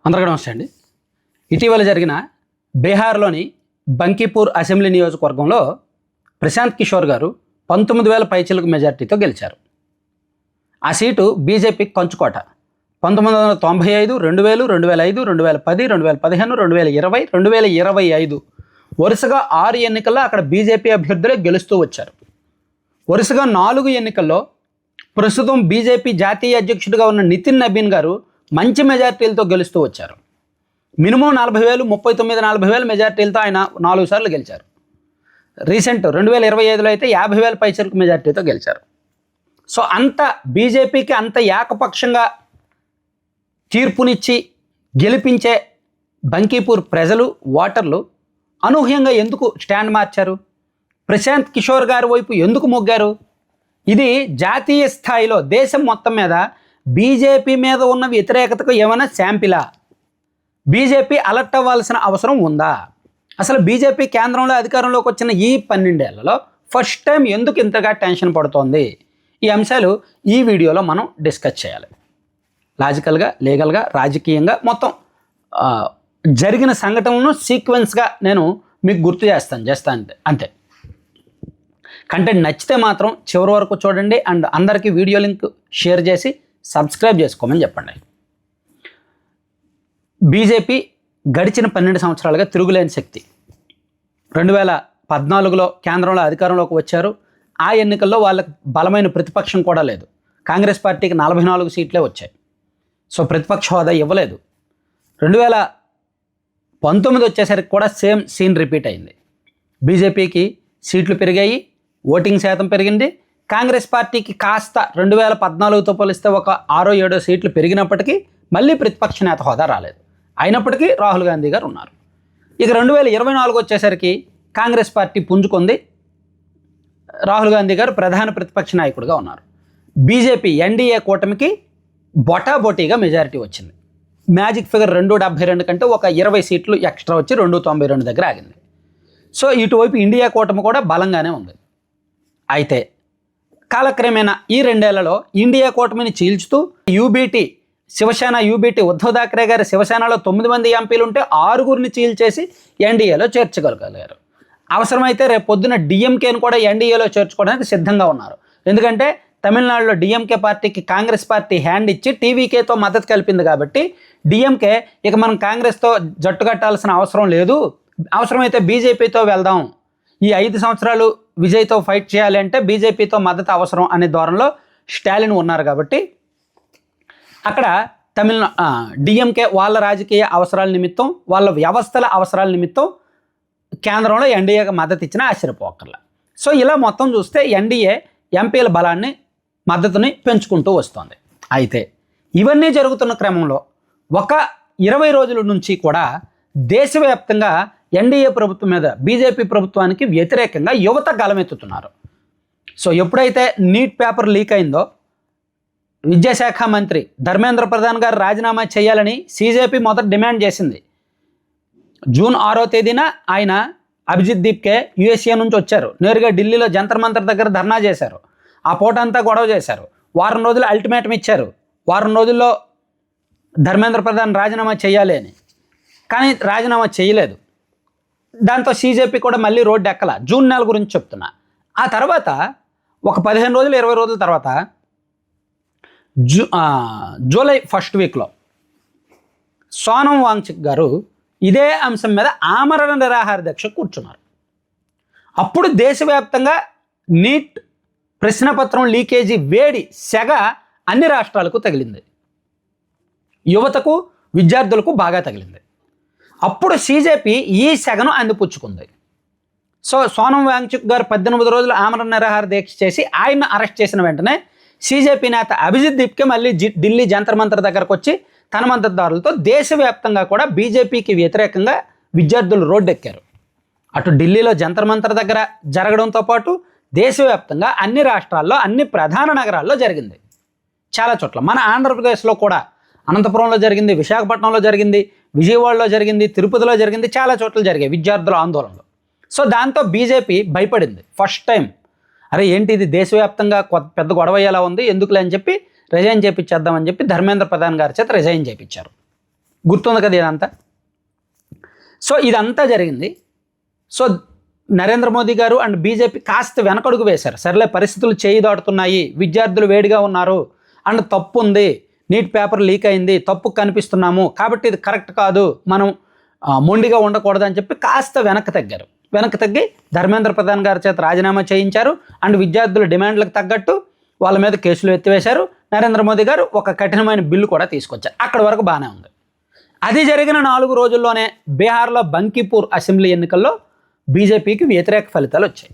అందరికీ నమస్తే అండి. ఇటీవల జరిగిన బీహార్లోని బంకీపూర్ అసెంబ్లీ నియోజకవర్గంలో ప్రశాంత్ కిషోర్ గారు 19,000 పైచిలకు మెజార్టీతో గెలిచారు. ఆ సీటు బీజేపీకి కంచుకోట. 1995, 2000, 2005, 2010, 2015, 2020, 2025 వరుసగా 6 ఎన్నికల్లో అక్కడ బీజేపీ అభ్యర్థులే గెలుస్తూ వచ్చారు. వరుసగా 4 ఎన్నికల్లో ప్రస్తుతం బీజేపీ జాతీయ అధ్యక్షుడిగా ఉన్న నితిన్ నబీన్ గారు మంచి మెజార్టీలతో గెలుస్తూ వచ్చారు. మినిమం 40,000, 39, 40,000 మెజార్టీలతో ఆయన 4 సార్లు గెలిచారు. రీసెంట్ 2025లో అయితే 50,000 పైచలకు మెజార్టీతో గెలిచారు. సో అంత బీజేపీకి అంత ఏకపక్షంగా తీర్పునిచ్చి గెలిపించే బంకీపూర్ ప్రజలు, ఓటర్లు అనూహ్యంగా ఎందుకు స్టాండ్ మార్చారు? ప్రశాంత్ కిషోర్ గారి వైపు ఎందుకు మొగ్గారు? ఇది జాతీయ స్థాయిలో దేశం మొత్తం మీద బీజేపీ మీద ఉన్న వ్యతిరేకతకు ఏమైనా శాంపిలా? బీజేపీ అలర్ట్ అవ్వాల్సిన అవసరం ఉందా? అసలు బీజేపీ కేంద్రంలో అధికారంలోకి వచ్చిన ఈ 12 ఏళ్లలో ఫస్ట్ టైం ఎందుకు ఇంతగా టెన్షన్ పడుతోంది? ఈ అంశాలు ఈ వీడియోలో మనం డిస్కస్ చేయాలి. లాజికల్గా, లీగల్గా, రాజకీయంగా మొత్తం జరిగిన సంఘటనలను సీక్వెన్స్గా నేను మీకు గుర్తు చేస్తాను అంతే. కంటెంట్ నచ్చితే మాత్రం చివరి వరకు చూడండి అండ్ అందరికీ వీడియో లింక్ షేర్ చేసి సబ్స్క్రైబ్ చేసుకోమని చెప్పండి. బీజేపీ గడిచిన 12 సంవత్సరాలుగా తిరుగులేని శక్తి. 2014లో కేంద్రంలో అధికారంలోకి వచ్చారు. ఆ ఎన్నికల్లో వాళ్ళకి బలమైన ప్రతిపక్షం కూడా లేదు. కాంగ్రెస్ పార్టీకి 44 సీట్లే వచ్చాయి. సో ప్రతిపక్ష హోదా ఇవ్వలేదు. 2019 వచ్చేసరికి కూడా సేమ్ సీన్ రిపీట్ అయింది. బీజేపీకి సీట్లు పెరిగాయి, ఓటింగ్ శాతం పెరిగింది. కాంగ్రెస్ పార్టీకి కాస్త 2014తో పోలిస్తే ఒక 6-7 సీట్లు పెరిగినప్పటికీ మళ్ళీ ప్రతిపక్ష నేత హోదా రాలేదు. అయినప్పటికీ రాహుల్ గాంధీ గారు ఉన్నారు. ఇక 2024 వచ్చేసరికి కాంగ్రెస్ పార్టీ పుంజుకుంది. రాహుల్ గాంధీ గారు ప్రధాన ప్రతిపక్ష నాయకుడిగా ఉన్నారు. బీజేపీ ఎన్డీఏ కూటమికి బొటాబొటీగా మెజారిటీ వచ్చింది. మ్యాజిక్ ఫిగర్ 272 కంటే ఒక 20 సీట్లు ఎక్స్ట్రా వచ్చి 292 దగ్గర ఆగింది. సో ఇటువైపు ఇండియా కూటమి కూడా బలంగానే ఉంది. అయితే కాలక్రమేణా ఈ 2 ఏళ్లలో ఇండియా కూటమిని చీల్చుతూ శివసేన యూబీటీ ఉద్ధవ్ థాక్రే గారి శివసేనలో 9 మంది ఎంపీలు ఉంటే 6గురిని చీల్చేసి ఎన్డీఏలో చేర్చగలిగారు. అవసరమైతే రేపు పొద్దున డిఎంకేను కూడా ఎన్డీఏలో చేర్చుకోవడానికి సిద్ధంగా ఉన్నారు. ఎందుకంటే తమిళనాడులో డిఎంకే పార్టీకి కాంగ్రెస్ పార్టీ హ్యాండ్ ఇచ్చి టీవీకేతో మద్దతు కలిపింది కాబట్టి డిఎంకే ఇక మనం కాంగ్రెస్తో జట్టు కట్టాల్సిన అవసరం లేదు, అవసరమైతే బీజేపీతో వెళ్దాం, ఈ 5 సంవత్సరాలు విజయ్తో ఫైట్ చేయాలి అంటే బీజేపీతో మద్దతు అవసరం అనే ధోరణిలో స్టాలిన్ ఉన్నారు. కాబట్టి అక్కడ డిఎంకే వాళ్ళ రాజకీయ అవసరాల నిమిత్తం, వాళ్ళ వ్యవస్థల అవసరాల నిమిత్తం కేంద్రంలో ఎన్డీఏకి మద్దతు ఇచ్చినా ఆశ్చర్యపోకర్లా. సో ఇలా మొత్తం చూస్తే ఎన్డీఏ ఎంపీల బలాన్ని, మద్దతుని పెంచుకుంటూ వస్తుంది. అయితే ఇవన్నీ జరుగుతున్న క్రమంలో ఒక 20 రోజుల నుంచి కూడా దేశవ్యాప్తంగా ఎన్డీఏ ప్రభుత్వం మీద బీజేపీ ప్రభుత్వానికి వ్యతిరేకంగా యువత గలమెత్తుతున్నారు. సో ఎప్పుడైతే నీట్ పేపర్ లీక్ అయిందో విద్యాశాఖ మంత్రి ధర్మేంద్ర ప్రధాన్ గారు రాజీనామా చేయాలని సీజేపీ మొదట డిమాండ్ చేసింది. జూన్ 6వ తేదీన ఆయన అభిజిత్ దీప్కే యూఎస్ఏ నుంచి వచ్చారు. నేరుగా ఢిల్లీలో జంతర్ మంతర్ దగ్గర ధర్నా చేశారు. ఆ పూటంతా గొడవ చేశారు. వారం రోజులు అల్టిమేటం ఇచ్చారు. వారం రోజుల్లో ధర్మేంద్ర ప్రధాన్ రాజీనామా చేయాలి అని. కానీ రాజీనామా చేయలేదు. దాంతో సీజేపీ కూడా మళ్ళీ రోడ్డు ఎక్కల. జూన్ నెల గురించి చెప్తున్నా. ఆ తర్వాత ఒక 15 రోజులు 20 రోజుల తర్వాత జూలై 1st వీక్లో సోనం వాంగ్చుక్ గారు ఇదే అంశం మీద ఆమరణ నిరాహార దీక్ష కూర్చున్నారు. అప్పుడు దేశవ్యాప్తంగా నీట్ ప్రశ్నపత్రం లీకేజీ వేడి సెగ అన్ని రాష్ట్రాలకు తగిలింది. యువతకు, విద్యార్థులకు బాగా తగిలింది. అప్పుడు సీజేపీ ఈ సెగను అందిపుచ్చుకుంది. సో సోనం వాంగ్చుక్ గారు 18 రోజులు ఆమరణ నిరాహార దీక్ష చేసి ఆయన్ని అరెస్ట్ చేసిన వెంటనే సీజేపీ నేత అభిజిత్ దీప్కే మళ్ళీ ఢిల్లీ జంతర్ మంతర్ దగ్గరకు వచ్చి తన మద్దతుదారులతో దేశవ్యాప్తంగా కూడా బీజేపీకి వ్యతిరేకంగా విద్యార్థులు రోడ్డెక్కారు. అటు ఢిల్లీలో జంతర్ మంతర్ దగ్గర జరగడంతో పాటు దేశవ్యాప్తంగా అన్ని రాష్ట్రాల్లో, అన్ని ప్రధాన నగరాల్లో జరిగింది. చాలా చోట్ల మన ఆంధ్రప్రదేశ్లో కూడా అనంతపురంలో జరిగింది, విశాఖపట్నంలో జరిగింది, విజయవాడలో జరిగింది, తిరుపతిలో జరిగింది, చాలా చోట్ల జరిగాయి విద్యార్థుల ఆందోళనలు. సో దాంతో బీజేపీ భయపడింది. ఫస్ట్ టైం అరే ఏంటి ఇది దేశవ్యాప్తంగా పెద్ద గొడవ ఎలా ఉంది, ఎందుకులే అని చెప్పి రిజైన్ చేయించేద్దామని చెప్పి ధర్మేంద్ర ప్రధాన్ గారి చేత రిజైన్ చేయించారు. గుర్తుంది కదా ఇదంతా. సో ఇదంతా జరిగింది. సో నరేంద్ర మోదీ గారు అండ్ బీజేపీ కాస్త వెనకడుగు వేశారు. సరేలే, పరిస్థితులు చేయి దాటుతున్నాయి, విద్యార్థులు వేడిగా ఉన్నారు అండ్ తప్పు ఉంది, నీట్ పేపర్ లీక్ అయింది, తప్పు కనిపిస్తున్నాము, కాబట్టి ఇది కరెక్ట్ కాదు, మనం మొండిగా ఉండకూడదని చెప్పి కాస్త వెనక్కి తగ్గారు. వెనక్కి తగ్గి ధర్మేంద్ర ప్రధాన్ గారి చేత రాజీనామా చేయించారు అండ్ విద్యార్థుల డిమాండ్లకు తగ్గట్టు వాళ్ళ మీద కేసులు ఎత్తివేశారు. నరేంద్ర మోదీ గారు ఒక కఠినమైన బిల్లు కూడా తీసుకొచ్చారు. అక్కడి వరకు బాగానే ఉంది. అది జరిగిన 4 రోజుల్లోనే బీహార్లో బంకీపూర్ అసెంబ్లీ ఎన్నికల్లో బీజేపీకి వ్యతిరేక ఫలితాలు వచ్చాయి.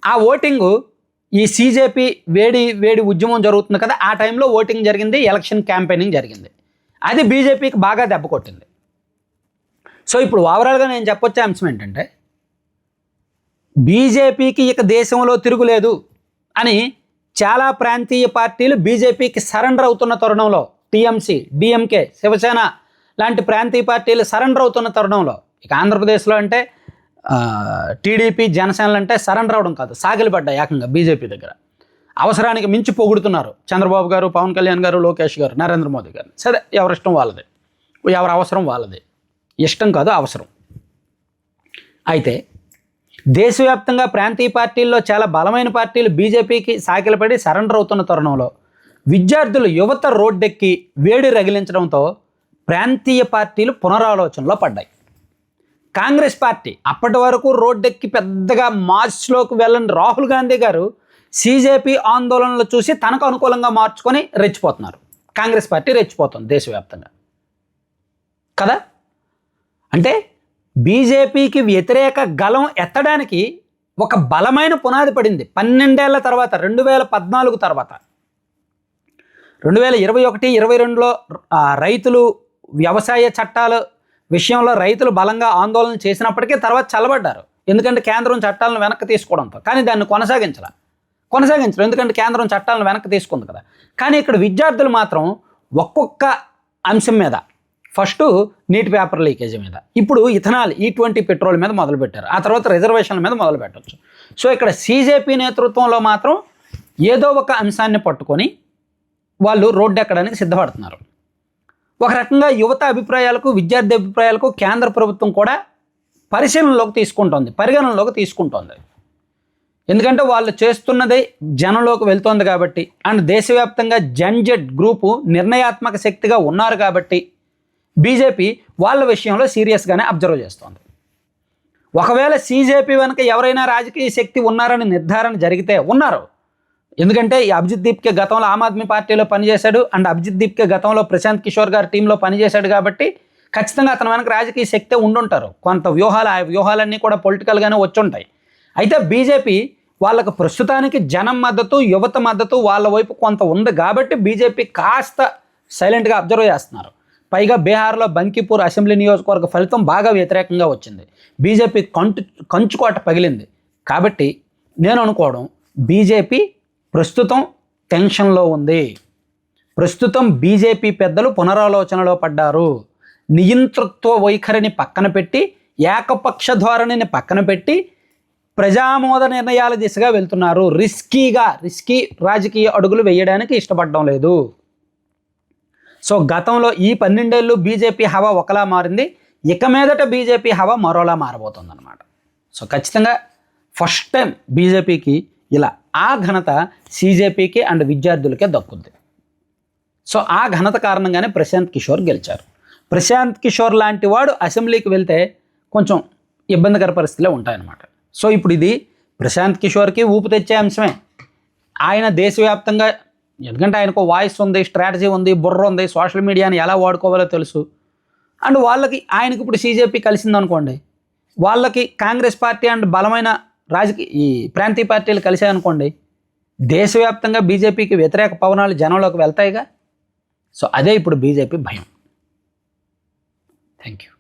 ఆ ఓటింగు ఈ సీజేపీ వేడి ఉద్యమం జరుగుతుంది కదా, ఆ టైంలో ఓటింగ్ జరిగింది, ఎలక్షన్ క్యాంపెయినింగ్ జరిగింది. అది బీజేపీకి బాగా దెబ్బ కొట్టింది. సో ఇప్పుడు ఓవరాల్గా నేను చెప్పొచ్చే అంశం ఏంటంటే, బీజేపీకి ఇక దేశంలో తిరుగులేదు అని చాలా ప్రాంతీయ పార్టీలు బీజేపీకి సరెండర్ అవుతున్న తరుణంలో, టీఎంసీ, డిఎంకే, శివసేన లాంటి ప్రాంతీయ పార్టీలు సరెండర్ అవుతున్న తరుణంలో, ఇక ఆంధ్రప్రదేశ్లో అంటే టీడీపీ, జనసేనలు అంటే సరెండర్ అవడం కాదు, సాగిలపడ్డాయి ఏకంగా బీజేపీ దగ్గర. అవసరానికి మించి పొగుడుతున్నారు చంద్రబాబు గారు, పవన్ కళ్యాణ్ గారు, లోకేష్ గారు, నరేంద్ర మోదీ గారు. సరే, ఎవరిష్టం వాళ్ళది, ఎవరి అవసరం వాళ్ళది. ఇష్టం కాదు, అవసరం. అయితే దేశవ్యాప్తంగా ప్రాంతీయ పార్టీల్లో చాలా బలమైన పార్టీలు బీజేపీకి సాకిలపడి సరెండర్ అవుతున్న తరుణంలో విద్యార్థులు, యువత రోడ్డెక్కి వేడి రగిలించడంతో ప్రాంతీయ పార్టీలు పునరాలోచనలో పడ్డాయి. కాంగ్రెస్ పార్టీ అప్పటి వరకు రోడ్డెక్కి పెద్దగా మార్చ్లోకి వెళ్ళని రాహుల్ గాంధీ గారు సీజేపీ ఆందోళనలు చూసి తనకు అనుకూలంగా మార్చుకొని రెచ్చిపోతున్నారు. కాంగ్రెస్ పార్టీ రెచ్చిపోతుంది దేశవ్యాప్తంగా కదా. అంటే బీజేపీకి వ్యతిరేక గళం ఎత్తడానికి ఒక బలమైన పునాది పడింది 12 ఏళ్ల తర్వాత, 2014 తర్వాత. 2021-22లో రైతులు వ్యవసాయ చట్టాల విషయంలో రైతులు బలంగా ఆందోళన చేసినప్పటికీ తర్వాత చల్లబడ్డారు. ఎందుకంటే కేంద్రం చట్టాలను వెనక్కి తీసుకోవడంతో. కానీ దాన్ని కొనసాగించరు, ఎందుకంటే కేంద్రం చట్టాలను వెనక్కి తీసుకుంది కదా. కానీ ఇక్కడ విద్యార్థులు మాత్రం ఒక్కొక్క అంశం మీద, ఫస్ట్ నీట్ పేపర్ లీకేజీ మీద, ఇప్పుడు ఇథనాల్ E20 పెట్రోల్ మీద మొదలుపెట్టారు, ఆ తర్వాత రిజర్వేషన్ల మీద మొదలు పెట్టవచ్చు. సో ఇక్కడ సీజేపీ నేతృత్వంలో మాత్రం ఏదో ఒక అంశాన్ని పట్టుకొని వాళ్ళు రోడ్డు ఎక్కడానికి సిద్ధపడుతున్నారు. ఒక రకంగా యువత అభిప్రాయాలకు, విద్యార్థి అభిప్రాయాలకు కేంద్ర ప్రభుత్వం కూడా పరిగణనలోకి తీసుకుంటోంది. ఎందుకంటే వాళ్ళు చేస్తున్నదే జనంలోకి వెళ్తోంది కాబట్టి, అండ్ దేశవ్యాప్తంగా జన్జెడ్ గ్రూపు నిర్ణయాత్మక శక్తిగా ఉన్నారు కాబట్టి బీజేపీ వాళ్ళ విషయంలో సీరియస్గానే అబ్జర్వ్ చేస్తోంది. ఒకవేళ సీజేపీ వెనుక ఎవరైనా రాజకీయ శక్తి ఉన్నారని నిర్ధారణ జరిగితే ఉన్నారు. ఎందుకంటే ఈ అభిజిత్ దీప్కే గతంలో ఆమ్ ఆద్మీ పార్టీలో పనిచేశాడు అండ్ అభిజిత్ దీప్కే గతంలో ప్రశాంత్ కిషోర్ గారి టీంలో పనిచేశాడు కాబట్టి ఖచ్చితంగా అతని వెనక రాజకీయ శక్తే ఉండుంటారు. కొంత వ్యూహాలు, ఆ వ్యూహాలన్నీ కూడా పొలిటికల్గానే వచ్చుంటాయి. అయితే బీజేపీ వాళ్ళకు ప్రస్తుతానికి జనం మద్దతు, యువత మద్దతు వాళ్ళ వైపు కొంత ఉంది కాబట్టి బీజేపీ కాస్త సైలెంట్గా అబ్జర్వ్ చేస్తున్నారు. పైగా బీహార్లో బంకీపూర్ అసెంబ్లీ నియోజకవర్గ ఫలితం బాగా వ్యతిరేకంగా వచ్చింది. బీజేపీ కంచుకోట పగిలింది. కాబట్టి నేను అనుకోవడం, బీజేపీ ప్రస్తుతం టెన్షన్లో ఉంది. ప్రస్తుతం బీజేపీ పెద్దలు పునరాలోచనలో పడ్డారు. నియంతృత్వ వైఖరిని పక్కన పెట్టి, ఏకపక్ష ధోరణిని పక్కన పెట్టి ప్రజామోద నిర్ణయాల దిశగా వెళ్తున్నారు. రిస్కీ రాజకీయ అడుగులు వేయడానికి ఇష్టపడడం లేదు. సో గతంలో ఈ 12 ఏళ్ళు బీజేపీ హవా ఒకలా మారింది, ఇక మీదట బీజేపీ హవా మరోలా మారబోతుంది అన్నమాట. సో ఖచ్చితంగా ఫస్ట్ టైం బీజేపీకి ఇలా ఆ ఘనత సీజేపీకి అండ్ విద్యార్థులకే దక్కుద్ది. సో ఆ ఘనత కారణంగానే ప్రశాంత్ కిషోర్ గెలిచారు. ప్రశాంత్ కిషోర్ లాంటి వాడు అసెంబ్లీకి వెళ్తే కొంచెం ఇబ్బందికర పరిస్థితులే ఉంటాయన్నమాట. సో ఇప్పుడు ఇది ప్రశాంత్ కిషోర్కి ఊపు తెచ్చే అంశమే. ఆయన దేశవ్యాప్తంగా, ఎందుకంటే ఆయనకు వాయిస్ ఉంది, స్ట్రాటజీ ఉంది, బుర్ర ఉంది, సోషల్ మీడియాని ఎలా వాడుకోవాలో తెలుసు. అండ్ ఆయనకి ఇప్పుడు సీజేపీ కలిసిందనుకోండి, వాళ్ళకి కాంగ్రెస్ పార్టీ అండ్ బలమైన ఈ ప్రాంతీయ పార్టీలు కలిసాయనుకోండి, దేశవ్యాప్తంగా బీజేపీకి వ్యతిరేక పవనాలు జనంలోకి వెళ్తాయిగా. సో అదే ఇప్పుడు బీజేపీ భయం. Thank you.